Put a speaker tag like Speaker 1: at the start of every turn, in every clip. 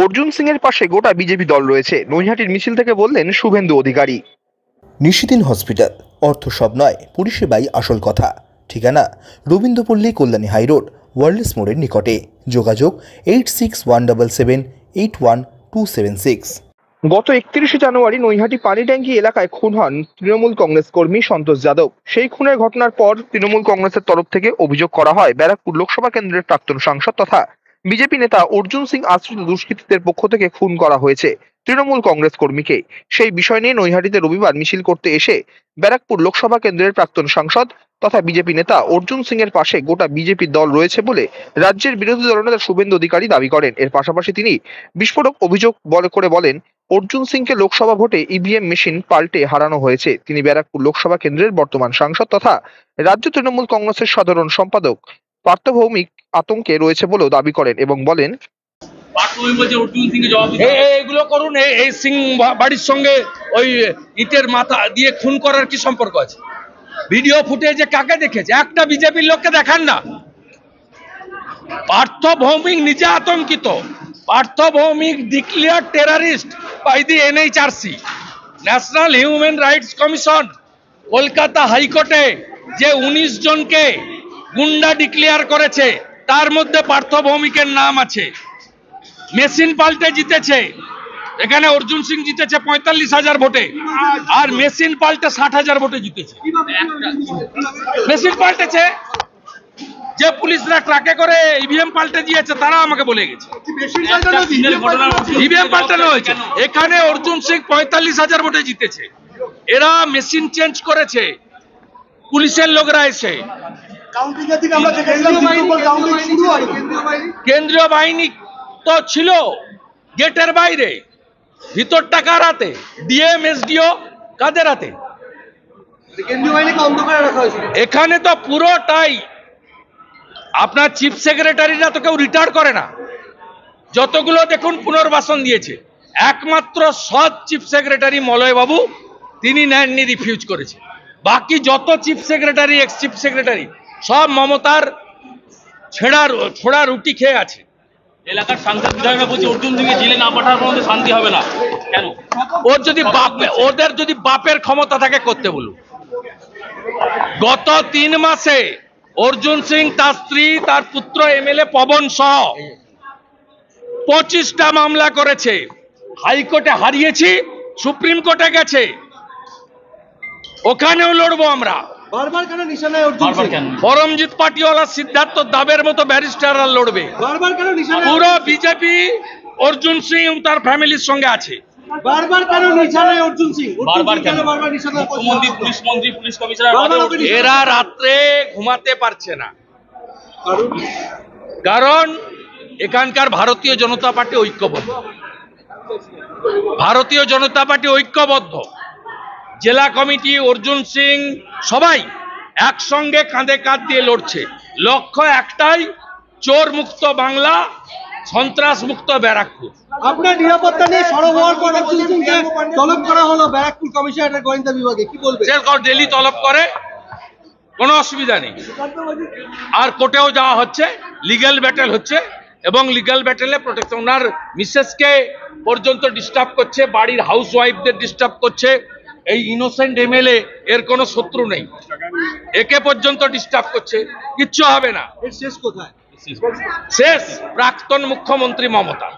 Speaker 1: অর্জুন সিং এর পাশে গোটা বিজেপি দল রয়েছে, নৈহাটির মিছিল থেকে বললেন শুভেন্দু অধিকারী।
Speaker 2: নিশিদিন হসপিটাল, অর্থ সব নয়, পরিষেবাই আসল কথা। ঠিকানা রবীন্দ্রপল্লী, কল্যাণী হাইরোড, ওয়ার্ল্ডস মোড়ের নিকটে। যোগাযোগ 8617781276।
Speaker 1: গত 31শে জানুয়ারি নৈহাটি পানিট্যাঙ্কি এলাকায় খুন হন তৃণমূল কংগ্রেস কর্মী সন্তোষ যাদব। সেই খুনের ঘটনার পর তৃণমূল কংগ্রেসের তরফ থেকে অভিযোগ করা হয় ব্যারাকপুর লোকসভা কেন্দ্রের প্রাক্তন সাংসদ তথা বিজেপি নেতা অর্জুন সিং আশ্রিত দুষ্কৃতীদের পক্ষ থেকে খুন করা হয়েছে তৃণমূল কংগ্রেস কর্মীকে। সেই বিষয় নিয়ে নৈহাটিতে রবিবার মিছিল করতে এসে ব্যারাকপুর লোকসভা কেন্দ্রের প্রাক্তন সাংসদ তথা বিজেপি নেতা অর্জুন সিং এর পাশে গোটা বিজেপি দল রয়েছে বলে রাজ্যের বিরোধী দলনেতা শুভেন্দু অধিকারী দাবি করেন। এর পাশাপাশি তিনি বিস্ফোরক অভিযোগ করে বলেন অর্জুন সিংকে লোকসভা ভোটে ইভিএম মেশিন পাল্টে হারানো হয়েছে। তিনি ব্যারাকপুর লোকসভা কেন্দ্রের বর্তমান সাংসদ তথা রাজ্য তৃণমূল কংগ্রেসের সাধারণ সম্পাদক পার্থ ভৌমিক আতঙ্কে রয়েছে বলেও দাবি করেন এবং বলেন,
Speaker 3: এগুলো করুন, এই সিং বাড়ির সঙ্গে ওই ইটের মাথা দিয়ে খুন করার কি সম্পর্ক আছে? ভিডিও ফুটেজে কাকে দেখেছে? একটা বিজেপির লোককে দেখান না। পার্থ ভৌমিক নিজে আতঙ্কিত। Partha Bhowmik declare terrorist by the NHRC, national human rights commission. Kolkata হাইকোর্টে যে 19 জনকে গুন্ডা ডিক্লেয়ার করেছে তার মধ্যে পার্থ ভৌমিকের নাম আছে। মেশিন পাল্টে জিতেছে। এখানে অর্জুন সিং জিতেছে 45,000 ভোটে, আর মেশিন পাল্টে 60,000 ভোটে জিতেছে। মেশিন পাল্টেছে। যে পুলিশরা ট্রাকে করে ইভিএম পাল্টে দিয়েছে তারা আমাকে বলে গেছে ইভিএম পাল্টানো হয়েছে। এখানে অর্জুন সিং 45,000 ভোটে জিতেছে। এরা মেশিন চেঞ্জ করেছে পুলিশের লোকরা এসে। কেন্দ্রীয় বাহিনী তো ছিল গেটের বাইরে, ভিতরটা কার হাতে? ডিএম SDO কাদের হাতে? এখানে তো পুরোটাই আপনার চিফ সেক্রেটারিরা তো কেউ রিটায়ার করে না। যতগুলো দেখুন পুনর্বাসন দিয়েছে, একমাত্র সৎ চিফ সেক্রেটারি মলয় বাবু, তিনি নেননি, রিফিউজ করেছে। বাকি যত chief secretary, x chief secretary সব মমতার ছোড়া রুটি খেয়ে আছে।
Speaker 4: এলাকার সাংসদ বিধায়করা বলছে অর্জুন সিংকে জেলে না পাঠার পর্যন্ত শান্তি হবে না। কেন?
Speaker 3: ওদের যদি বাপের ক্ষমতা থাকে করতে বলুন। গত 3 মাসে অর্জুন সিং, তার স্ত্রী, তার পুত্র MLA পবন সহ 25টা মামলা করেছে। হাইকোর্টে হারিয়েছি, সুপ্রিম কোর্টে গেছে, ওখানেও লড়বো আমরা।
Speaker 5: বারবার কেন নিশানায় অর্জুন সিং?
Speaker 3: পরমজিৎ পাটিওয়ালা, সিদ্ধার্থ দাবের মতো ব্যারিস্টাররা লড়বে।
Speaker 5: বারবার কেন নিশানায়?
Speaker 3: পুরো বিজেপি অর্জুন সিং তার ফ্যামিলির সঙ্গে আছে।
Speaker 5: বারবার কেন নিশানায় অর্জুন সিং?
Speaker 4: বারবার কেন?
Speaker 5: বারবার নিশানায়
Speaker 4: মুখ্যমন্ত্রী, পুলিশ মন্ত্রী, পুলিশ কমিশনার,
Speaker 3: এরা রাত্রে ঘুমাতে পারছে না, কারণ এখানকার ভারতীয় জনতা পার্টি ঐক্যবদ্ধ। ভারতীয় জনতা পার্টি ঐক্যবদ্ধ। জেলা কমিটি, অর্জুন সিং সবাই একসঙ্গে কাঁধে কাঁধ দিয়ে লড়ছে। লক্ষ্য একটাই, চোর মুক্ত বাংলা, সন্ত্রাস মুক্ত ব্যারাকপুর।
Speaker 5: আপনার নিরাপত্তা নিয়ে সরব হওয়ার পর অর্জুন সিংকে তলব করা হলো ব্যারাকপুর কমিশনারের গোয়েন্দা বিভাগে, কি বলবেন?
Speaker 3: ডেলি তলব করে, কোনো অসুবিধা নেই। আর কোর্টেও যাওয়া হচ্ছে, লিগ্যাল ব্যাটেল হচ্ছে, এবং লিগ্যাল ব্যাটেলে প্রোটেকশন। ওনার মিসেসকে পর্যন্ত ডিস্টার্ব করছে, বাড়ির হাউস ওয়াইফদের ডিস্টার্ব করছে। এই ইনোসেন্ট MLA, এর কোনো শত্রু নেই, একে পর্যন্ত ডিস্টার্ব করছে। কিচ্ছু হবে না।
Speaker 5: এর শেষ কোথায়?
Speaker 3: শেষ প্রাক্তন মুখ্যমন্ত্রী মমতা।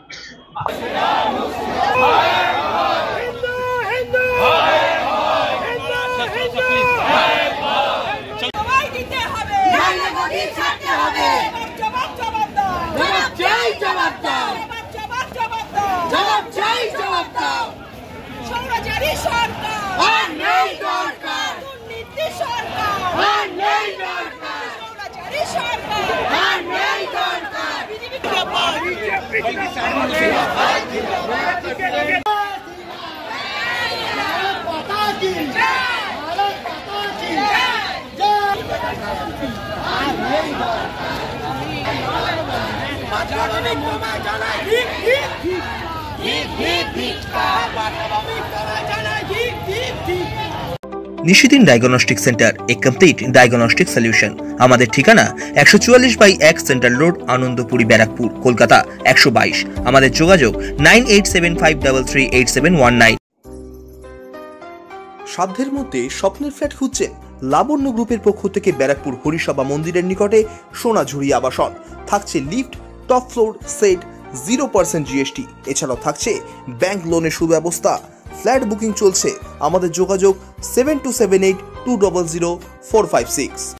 Speaker 2: নিশিদিন ডায়াগনস্টিক সেন্টার, এ কমপ্লিট ডায়াগনস্টিক সলিউশন। আমাদের ঠিকানা 144/1 সেন্ট্রাল রোড, আনন্দপুরি, ব্যারাকপুর, কলকাতা 122। আমাদের যোগাযোগ 9875338719। সাধ্যের মধ্যে স্বপ্নের ফ্ল্যাট খুঁজছেন? লাবণ্য গ্রুপের পক্ষ থেকে ব্যারাকপুর হরিসভা মন্দিরের নিকটে সোনাঝুরি আবাসন। থাকছে lift, top floor, set, 0% GST। এছাড়াও থাকছে ব্যাংক লোনের সুব্যবস্থা। ফ্ল্যাট বুকিং চলছে। আমাদের যোগাযোগ 7278200456।